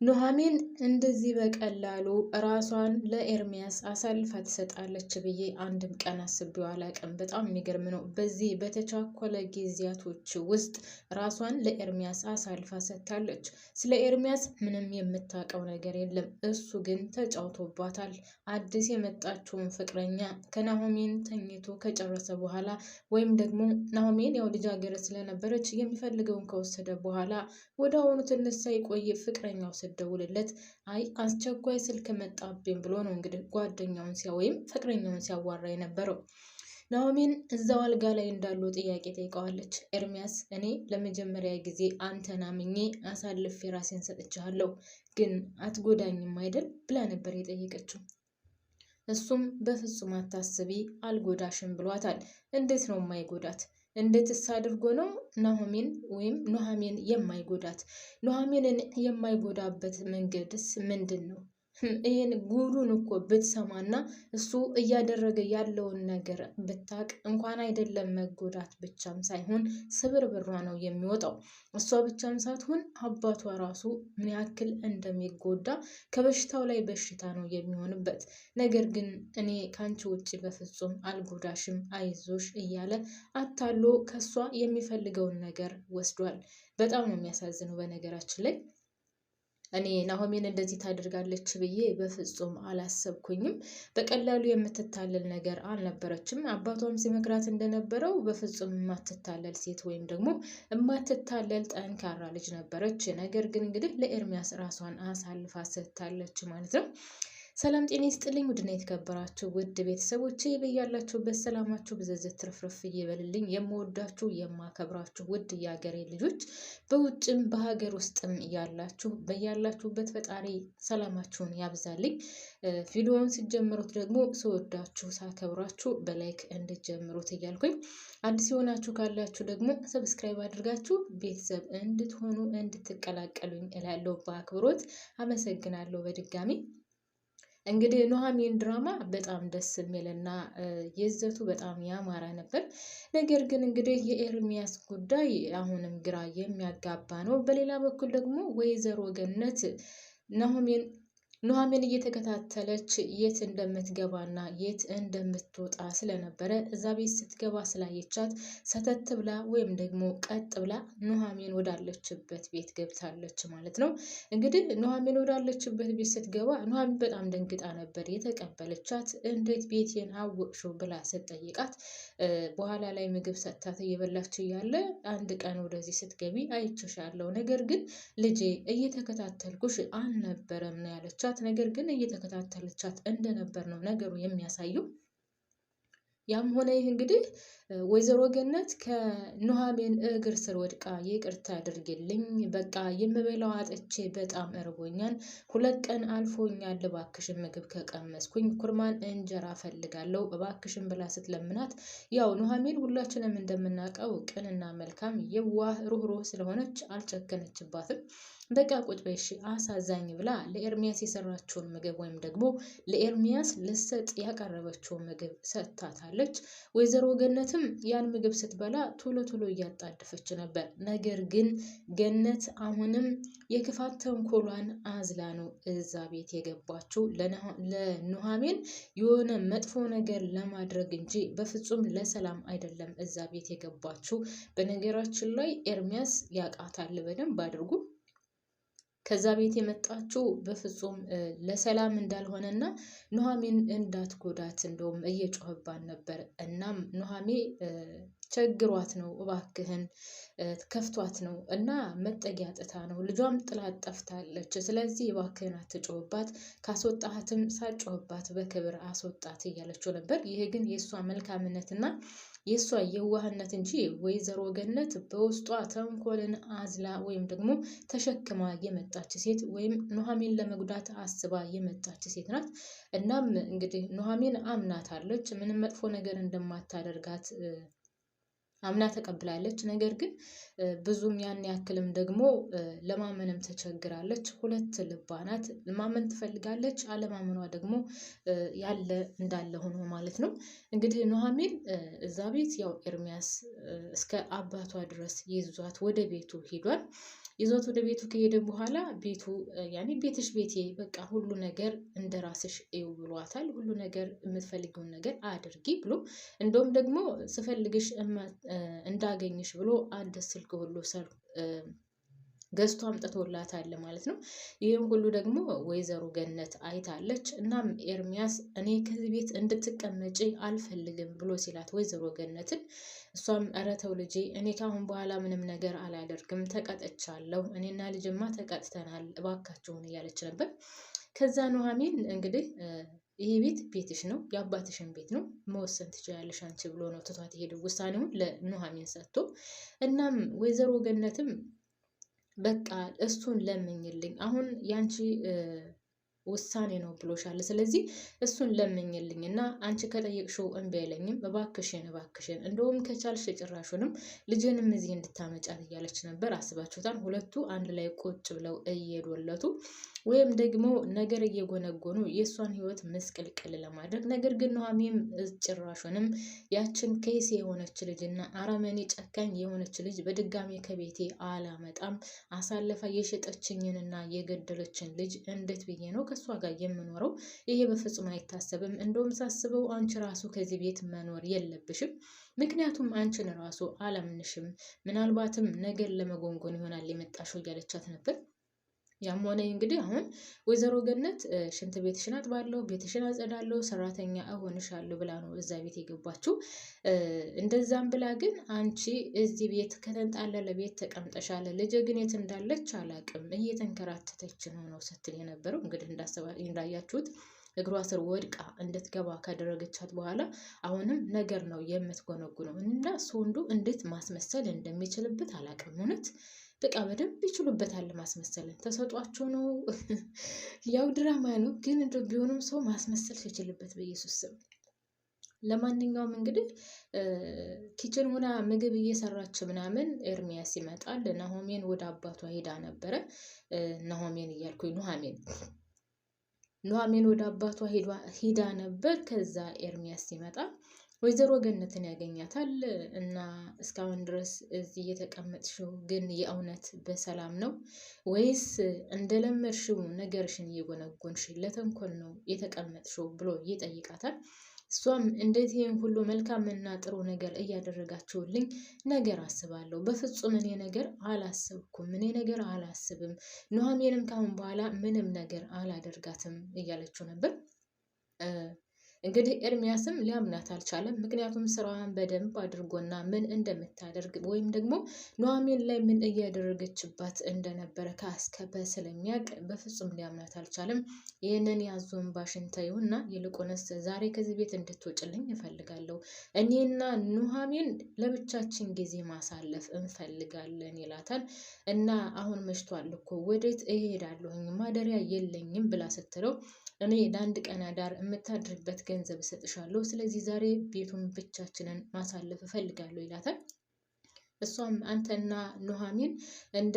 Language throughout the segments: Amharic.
ኑሐሚን እንደዚህ በቀላሉ ራሷን ለኤርሚያስ አሳልፋ ትሰጣለች ብዬ አንድም ቀን አስቤው አላቅም። በጣም የሚገርም ነው። በዚህ በተቻኮለ ጊዜያቶች ውስጥ ራሷን ለኤርሚያስ አሳልፋ ሰጥታለች። ስለ ኤርሚያስ ምንም የምታውቀው ነገር የለም። እሱ ግን ተጫውቶባታል። አዲስ የመጣችውን ፍቅረኛ ከናሆሜን ተኝቶ ከጨረሰ በኋላ ወይም ደግሞ ናሆሜን ያው ልጃገረድ ስለነበረች የሚፈልገውን ከወሰደ በኋላ ወደ አሁኑ ትንሽ ሳይቆይ ፍቅረኛው ደውልለት አይ አስቸኳይ ስልክ መጣብኝ ብሎ ነው እንግዲህ ጓደኛውን ወይም ፍቅረኛውን ሲያዋራ የነበረው። ናሆሜን እዛው አልጋ ላይ እንዳሉ ጥያቄ ጠይቀዋለች። ኤርሚያስ እኔ ለመጀመሪያ ጊዜ አንተን አምኜ አሳልፌ ራሴን ሰጥቻለሁ፣ ግን አትጎዳኝም አይደል ብላ ነበር የጠየቀችው። እሱም በፍጹም አታስቢ አልጎዳሽም ብሏታል። እንዴት ነው የማይጎዳት? እንዴትስ አድርጎ ነው ኑሐሚን የማይጎዳት? ኑሐሚንን የማይጎዳበት መንገድስ ምንድን ነው? ይህን ጉዱን እኮ ብትሰማና እሱ እያደረገ ያለውን ነገር ብታቅ እንኳን አይደለም መጎዳት ብቻም ሳይሆን ስብርብሯ ነው የሚወጣው። እሷ ብቻም ሳትሆን አባቷ ራሱ ምን ያክል እንደሚጎዳ ከበሽታው ላይ በሽታ ነው የሚሆንበት። ነገር ግን እኔ ካንቺ ውጭ በፍጹም አልጎዳሽም አይዞሽ እያለ አታሎ ከሷ የሚፈልገውን ነገር ወስዷል። በጣም ነው የሚያሳዝነው። በነገራችን ላይ እኔ ናሆሜን እንደዚህ ታደርጋለች ብዬ በፍጹም አላሰብኩኝም። በቀላሉ የምትታለል ነገር አልነበረችም። አባቷም ሲመክራት እንደነበረው በፍጹም የማትታለል ሴት ወይም ደግሞ የማትታለል ጠንካራ ልጅ ነበረች። ነገር ግን እንግዲህ ለኤርሚያስ ራሷን አሳልፋ ሰጥታለች ማለት ነው። ሰላም ጤና ይስጥልኝ ውድና የተከበራችሁ ውድ ቤተሰቦቼ በያላችሁበት ሰላማችሁ ብዝዝት ትርፍርፍ ይበልልኝ። የምወዳችሁ የማከብራችሁ ውድ የሀገሬ ልጆች በውጭም በሀገር ውስጥም ያላችሁ በያላችሁበት ፈጣሪ ሰላማችሁን ያብዛልኝ። ቪዲዮውን ሲጀምሩት ደግሞ ስወዳችሁ ሳከብራችሁ በላይክ እንድትጀምሩት እያልኩኝ አዲስ የሆናችሁ ካላችሁ ደግሞ ሰብስክራይብ አድርጋችሁ ቤተሰብ እንድትሆኑ እንድትቀላቀሉኝ እላለሁ። በአክብሮት አመሰግናለሁ በድጋሚ። እንግዲህ ኑሐሚን ድራማ በጣም ደስ የሚልና ይዘቱ በጣም ያማረ ነበር። ነገር ግን እንግዲህ የኤርሚያስ ጉዳይ አሁንም ግራ የሚያጋባ ነው። በሌላ በኩል ደግሞ ወይዘሮ ገነት ኑሐሚን እየተከታተለች የት እንደምትገባና የት እንደምትወጣ ስለነበረ እዛ ቤት ስትገባ ስላየቻት ሰተት ብላ ወይም ደግሞ ቀጥ ብላ ኑሐሚን ወዳለችበት ቤት ገብታለች ማለት ነው። እንግዲህ ኑሐሚን ወዳለችበት ቤት ስትገባ ኑሐሚን በጣም ደንግጣ ነበር የተቀበለቻት። እንዴት ቤቴን አወቅሽው ብላ ስትጠይቃት በኋላ ላይ ምግብ ሰጥታት እየበላች እያለ አንድ ቀን ወደዚህ ስትገቢ አይቼሻለሁ፣ ነገር ግን ልጄ እየተከታተልኩሽ አልነበረም ነው ያለቻት። ነገር ግን እየተከታተለቻት እንደነበር ነው ነገሩ የሚያሳየው። ያም ሆነ ይህ እንግዲህ ወይዘሮ ገነት ከኑሐሚን እግር ስር ወድቃ ይቅርታ አድርግልኝ፣ በቃ የምበላው አጥቼ በጣም እርቦኛል፣ 2 ቀን አልፎኛል፣ እባክሽን ምግብ ከቀመስኩኝ ኩርማን እንጀራ ፈልጋለሁ እባክሽን ብላ ስትለምናት፣ ያው ኑሐሚን ሁላችንም እንደምናውቀው ቅንና መልካም የዋህ ሩህሩህ ስለሆነች አልጨከነችባትም። በቃ ቁጭ በይ አሳዛኝ ብላ ለኤርሚያስ የሰራችውን ምግብ ወይም ደግሞ ለኤርሚያስ ልሰጥ ያቀረበችውን ምግብ ሰጥታታለች። ወይዘሮ ገነትም ያን ምግብ ስትበላ ቶሎ ቶሎ እያጣደፈች ነበር። ነገር ግን ገነት አሁንም የክፋት ተንኮሏን አዝላ ነው እዛ ቤት የገባችው ለኑሐሚን የሆነ መጥፎ ነገር ለማድረግ እንጂ በፍጹም ለሰላም አይደለም እዛ ቤት የገባችው። በነገራችን ላይ ኤርሚያስ ያውቃታል በደንብ አድርጉ። ከዛ ቤት የመጣችው በፍጹም ለሰላም እንዳልሆነና ኑሐሚን እንዳትጎዳት እንደውም እየጮህባን ነበር። እናም ኑሐሚን ቸግሯት ነው እባክህን ከፍቷት ነው እና መጠጊያ ጥታ ነው ልጇም ጥላት ጠፍታለች። ስለዚህ እባክህን አትጮህባት፣ ካስወጣሃትም ሳጮህባት በክብር አስወጣት እያለችው ነበር። ይህ ግን የእሷ መልካምነትና የእሷ የዋህነት እንጂ ወይዘሮ ገነት በውስጧ ተንኮልን አዝላ ወይም ደግሞ ተሸክማ የመጣች ሴት ወይም ኑሐሚን ለመጉዳት አስባ የመጣች ሴት ናት። እናም እንግዲህ ኑሐሚን አምናታለች፣ ምንም መጥፎ ነገር እንደማታደርጋት አምና ተቀብላለች። ነገር ግን ብዙም ያን ያክልም ደግሞ ለማመንም ተቸግራለች። 2 ልባ ናት። ማመን ትፈልጋለች፣ አለማመኗ ደግሞ ያለ እንዳለ ሆኖ ማለት ነው። እንግዲህ ኑሐሚን እዛ ቤት ያው ኤርሚያስ እስከ አባቷ ድረስ ይዟት ወደ ቤቱ ሄዷል። ይዞት ወደ ቤቱ ከሄደ በኋላ ቤቱ ያኔ ቤትሽ ቤቴ በቃ ሁሉ ነገር እንደ ራስሽ እዩ ብሏታል። ሁሉ ነገር የምትፈልጊውን ነገር አድርጊ ብሎ እንደውም ደግሞ ስፈልግሽ እንዳገኝሽ ብሎ አዲስ ስልክ ሁሉ ገዝቶ አምጥቶላታል ማለት ነው። ይህም ሁሉ ደግሞ ወይዘሮ ገነት አይታለች። እናም ኤርሚያስ እኔ ከዚህ ቤት እንድትቀመጪ አልፈልግም ብሎ ሲላት ወይዘሮ ገነትን እሷም ኧረ ተው ልጄ እኔ ካሁን በኋላ ምንም ነገር አላደርግም ተቀጥቻለሁ፣ እኔና ልጅማ ተቀጥተናል እባካችሁን እያለች ነበር። ከዛ ኑሐሚን እንግዲህ ይሄ ቤት ቤትሽ ነው፣ የአባትሽን ቤት ነው፣ መወሰን ትችላለሽ አንቺ ብሎ ነው ትቷት የሄደው ውሳኔውን ለኑሐሚን ሰጥቶ። እናም ወይዘሮ ገነትም በቃ እሱን ለምኝልኝ፣ አሁን ያንቺ ውሳኔ ነው ብሎሻል። ስለዚህ እሱን ለምኝልኝ እና አንቺ ከጠየቅሽው እምቢ አይለኝም፣ እባክሽን እንደውም ከቻልሽ ጭራሹንም ልጅንም እዚህ እንድታመጫት እያለች ነበር። አስባችሁታል? ሁለቱ አንድ ላይ ቁጭ ብለው እየዶለቱ ወይም ደግሞ ነገር እየጎነጎኑ የእሷን ህይወት ምስቅልቅል ለማድረግ። ነገር ግን ኑሐሚን ጭራሹንም ያችን ከይሴ የሆነች ልጅና አረመኔ ጨካኝ የሆነች ልጅ በድጋሚ ከቤቴ አላመጣም፣ አሳልፋ የሸጠችኝንና የገደለችን ልጅ እንዴት ብዬ ነው ከእሷ ጋር የምኖረው? ይሄ በፍጹም አይታሰብም። እንደውም ሳስበው አንቺ ራሱ ከዚህ ቤት መኖር የለብሽም፣ ምክንያቱም አንቺን ራሱ አላምንሽም፣ ምናልባትም ነገር ለመጎንጎን ይሆናል የመጣሽው እያለቻት ነበር። ያም ሆነ እንግዲህ አሁን ወይዘሮ ገነት ሽንት ቤትሽን አጥባለሁ፣ ቤትሽን አጸዳለሁ፣ ሰራተኛ እሆንሻለሁ ብላ ነው እዛ ቤት የገባችው። እንደዛም ብላ ግን አንቺ እዚህ ቤት ከተንጣለለ ቤት ተቀምጠሻል፣ ልጅ ግን የት እንዳለች አላቅም እየተንከራተተች ነው ስትል የነበረው። እንግዲህ እንዳያችሁት እግሯ ስር ወድቃ እንድትገባ ካደረገቻት በኋላ አሁንም ነገር ነው የምትጎነጉነው። እና እሱ ወንዱ እንዴት ማስመሰል እንደሚችልበት አላቅም እውነት በቃ በደንብ ይችሉበታል ማስመሰልን። ተሰጧቸው ነው ያው ድራማ ነው፣ ግን እንደው ቢሆንም ሰው ማስመሰል ሲችልበት በኢየሱስ ስም። ለማንኛውም እንግዲህ ኪችን ሆና ምግብ እየሰራች ምናምን ኤርሚያስ ይመጣል። ናሆሜን ወደ አባቷ ሄዳ ነበረ። ናሆሜን እያልኩኝ ኑሐሚን ወደ አባቷ ሄዳ ነበር። ከዛ ኤርሚያስ ሲመጣ ወይዘሮ ገነትን ያገኛታል። እና እስካሁን ድረስ እዚህ የተቀመጥሽው ግን የእውነት በሰላም ነው ወይስ እንደለመድሽው ነገርሽን እየጎነጎንሽ ለተንኮል ነው የተቀመጥሽው ብሎ ይጠይቃታል። እሷም እንዴት ይህን ሁሉ መልካምና ጥሩ ነገር እያደረጋችሁልኝ ነገር አስባለሁ፣ በፍጹም እኔ ነገር አላስብም፣ ኑሐሚንም ካሁን በኋላ ምንም ነገር አላደርጋትም እያለችው ነበር። እንግዲህ ኤርሚያስም ሊያምናት አልቻለም። ምክንያቱም ስራዋን በደንብ አድርጎና ምን እንደምታደርግ ወይም ደግሞ ኑሐሚን ላይ ምን እያደረገችባት እንደነበረ ከአስከበ ስለሚያውቅ በፍጹም ሊያምናት አልቻለም። ይህንን ያዞን ባሽንታዩና ይልቁንስ ዛሬ ከዚህ ቤት እንድትወጭልኝ እፈልጋለሁ፣ እኔና ኑሐሚን ለብቻችን ጊዜ ማሳለፍ እንፈልጋለን ይላታል። እና አሁን መሽቷል እኮ ወዴት እሄዳለሁኝ ማደሪያ የለኝም ብላ ስትለው እኔ ለአንድ ቀን አዳር የምታድርበት ገንዘብ እሰጥሻለሁ፣ ስለዚህ ዛሬ ቤቱን ብቻችንን ማሳለፍ እፈልጋለሁ ይላታል። እሷም አንተና ኑሐሚን እንደ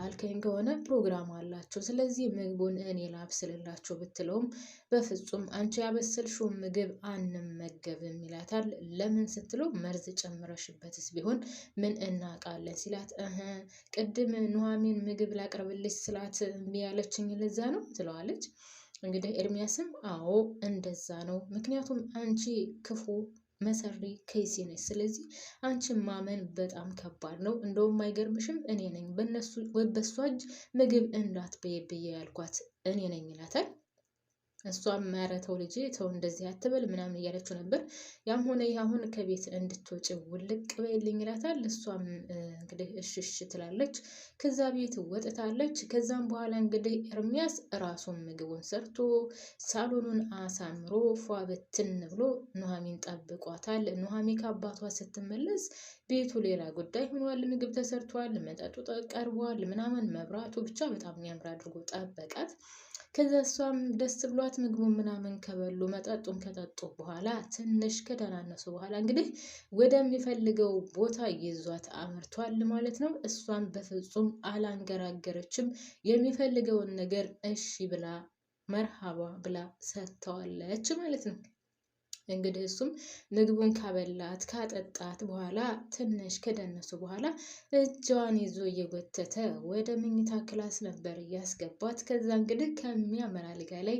አልከኝ ከሆነ ፕሮግራም አላቸው፣ ስለዚህ ምግቡን እኔ ላብስልላቸው ብትለውም በፍጹም አንቺ ያበሰልሽው ምግብ አንመገብም ይላታል። ለምን ስትለው መርዝ ጨምረሽበትስ ቢሆን ምን እናውቃለን ሲላት ቅድም ኑሐሚን ምግብ ላቅርብልሽ ስላት እምቢ ያለችኝ ለዛ ነው ትለዋለች። እንግዲህ ኤርሚያስም አዎ እንደዛ ነው፣ ምክንያቱም አንቺ ክፉ መሰሪ ከይሲ ነች፣ ስለዚህ አንቺን ማመን በጣም ከባድ ነው፣ እንደውም አይገርምሽም እኔ ነኝ በሷ እጅ ምግብ እንዳትበይ ያልኳት እኔ ነኝ ይላታል። እሷም ኧረ ተው ልጄ ተው እንደዚህ አትበል ምናምን እያለችው ነበር። ያም ሆነ አሁን ከቤት እንድትወጪ ውልቅ በይልኝ ይላታል። እሷም እንግዲህ እሽሽ ትላለች። ከዛ ቤት ወጥታለች። ከዛም በኋላ እንግዲህ ኤርሚያስ ራሱን ምግቡን ሰርቶ ሳሎኑን አሳምሮ ፏ በትን ብሎ ኑሐሚን ጠብቋታል። ኑሐሚን ከአባቷ ስትመለስ ቤቱ ሌላ ጉዳይ ሆኗል። ምግብ ተሰርቷል፣ መጠጡ ቀርቧል ምናምን፣ መብራቱ ብቻ በጣም የሚያምር አድርጎ ጠበቃት። ከዛ እሷም ደስ ብሏት ምግቡን ምናምን ከበሉ መጠጡን ከጠጡ በኋላ ትንሽ ከደናነሱ በኋላ እንግዲህ ወደሚፈልገው ቦታ ይዟት አምርቷል ማለት ነው። እሷም በፍጹም አላንገራገረችም። የሚፈልገውን ነገር እሺ ብላ መርሃባ ብላ ሰጥተዋለች ማለት ነው። እንግዲህ እሱም ምግቡን ካበላት ካጠጣት በኋላ ትንሽ ከደነሱ በኋላ እጇን ይዞ እየጎተተ ወደ መኝታ ክላስ ነበር እያስገባት። ከዛ እንግዲህ ከሚያምር አልጋ ላይ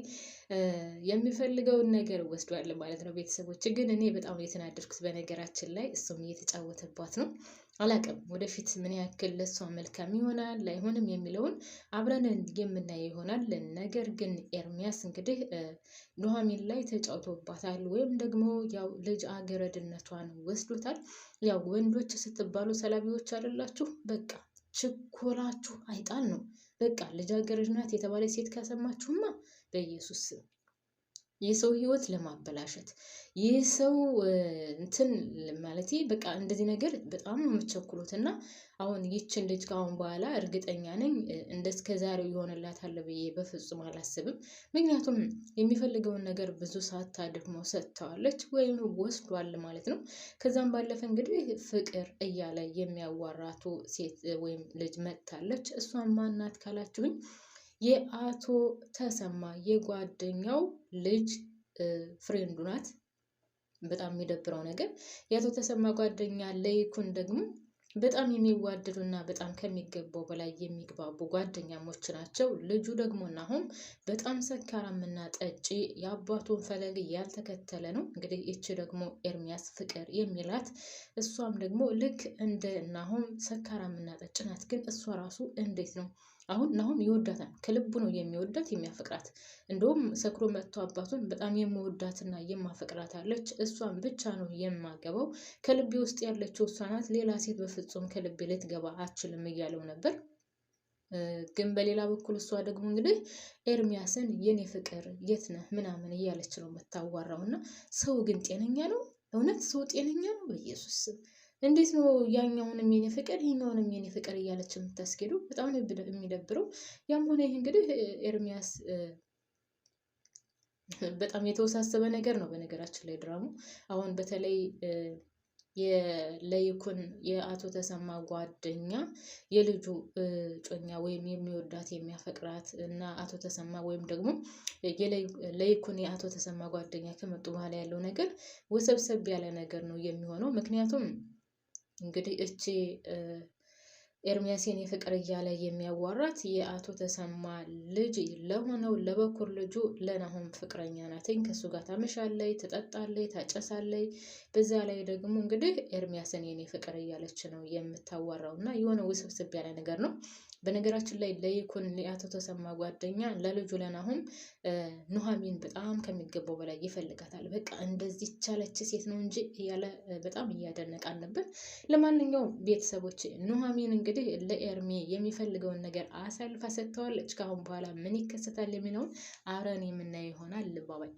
የሚፈልገውን ነገር ወስዷል ማለት ነው። ቤተሰቦች ግን እኔ በጣም የተናደድኩት በነገራችን ላይ እሱም እየተጫወተባት ነው። አላቅም ወደፊት ምን ያክል ለሷ መልካም ይሆናል ላይሆንም የሚለውን አብረን የምናየው ይሆናል። ነገር ግን ኤርሚያስ እንግዲህ ኑሐሚን ላይ ተጫውቶባታል፣ ወይም ደግሞ ያው ልጅ አገረድነቷን ወስዶታል። ያው ወንዶች ስትባሉ ሰላቢዎች አይደላችሁ፣ በቃ ችኮላችሁ አይጣል ነው። በቃ ልጃገረድ ናት የተባለ ሴት ከሰማችሁማ በኢየሱስ ስም የሰው ህይወት ለማበላሸት የሰው እንትን ማለት በቃ እንደዚህ ነገር በጣም ነው የምትቸኩሉት። እና አሁን ይችን ልጅ ከአሁን በኋላ እርግጠኛ ነኝ እንደስከዛሬው ይሆንላታል ብዬ በፍጹም አላስብም። ምክንያቱም የሚፈልገውን ነገር ብዙ ሳታደክመው ሰጥተዋለች ወይም ወስዷል ማለት ነው። ከዛም ባለፈ እንግዲህ ፍቅር እያለ የሚያዋራቱ ሴት ወይም ልጅ መጥታለች። እሷን ማናት ካላችሁኝ የአቶ ተሰማ የጓደኛው ልጅ ፍሬንዱ ናት። በጣም የሚደብረው ነገር የአቶ ተሰማ ጓደኛ ለይኩን ደግሞ በጣም የሚዋደዱና በጣም ከሚገባው በላይ የሚግባቡ ጓደኛሞች ናቸው። ልጁ ደግሞ ናሆም በጣም ሰካራምና ጠጪ የአባቱን ፈለግ ያልተከተለ ነው። እንግዲህ ይቺ ደግሞ ኤርሚያስ ፍቅር የሚላት እሷም ደግሞ ልክ እንደ ናሆም ሰካራምና ጠጭ ናት። ግን እሷ ራሱ እንዴት ነው አሁን ናሆም ይወዳታል፣ ከልቡ ነው የሚወዳት የሚያፈቅራት። እንደውም ሰክሮ መጥቶ አባቱን በጣም የምወዳትና የማፈቅራት አለች፣ እሷን ብቻ ነው የማገባው፣ ከልቤ ውስጥ ያለችው እሷ ናት፣ ሌላ ሴት በፍጹም ከልቤ ልትገባ አትችልም እያለው ነበር። ግን በሌላ በኩል እሷ ደግሞ እንግዲህ ኤርሚያስን የኔ ፍቅር የት ነህ ምናምን እያለች ነው የምታዋራው። እና ሰው ግን ጤነኛ ነው? እውነት ሰው ጤነኛ ነው? በኢየሱስ ስም እንዴት ነው ያኛውንም የኔ ፍቅር ይሄኛውንም የኔ ፍቅር እያለች የምታስኬዱ? በጣም ነው የሚደብረው። ያም ሆነ ይህ እንግዲህ ኤርሚያስ በጣም የተወሳሰበ ነገር ነው በነገራችን ላይ ድራሙ። አሁን በተለይ የለይኩን የአቶ ተሰማ ጓደኛ የልጁ ጮኛ ወይም የሚወዳት የሚያፈቅራት እና አቶ ተሰማ ወይም ደግሞ ለይኩን የአቶ ተሰማ ጓደኛ ከመጡ በኋላ ያለው ነገር ወሰብሰብ ያለ ነገር ነው የሚሆነው። ምክንያቱም እንግዲህ እቺ ኤርሚያስን የፍቅር እያለ የሚያዋራት የአቶ ተሰማ ልጅ ለሆነው ለበኩር ልጁ ለናሆም ፍቅረኛ ናትኝ። ከሱ ጋር ታመሻለይ፣ ትጠጣለይ፣ ታጨሳለይ። በዛ ላይ ደግሞ እንግዲህ ኤርሚያስን የኔ ፍቅር እያለች ነው የምታዋራው እና የሆነ ውስብስብ ያለ ነገር ነው። በነገራችን ላይ ለይኩን የአቶ ተሰማ ጓደኛ ለልጁ ለናሆም ኑሐሚን በጣም ከሚገባው በላይ ይፈልጋታል። በቃ እንደዚህ ቻለች ሴት ነው እንጂ እያለ በጣም እያደነቃን ነበር። ለማንኛውም ቤተሰቦች ኑሐሚን እንግዲህ ለኤርሚ የሚፈልገውን ነገር አሳልፋ ሰጥተዋለች። ከአሁን በኋላ ምን ይከሰታል የሚለውን አብረን የምናየው ይሆናል። ልባባይ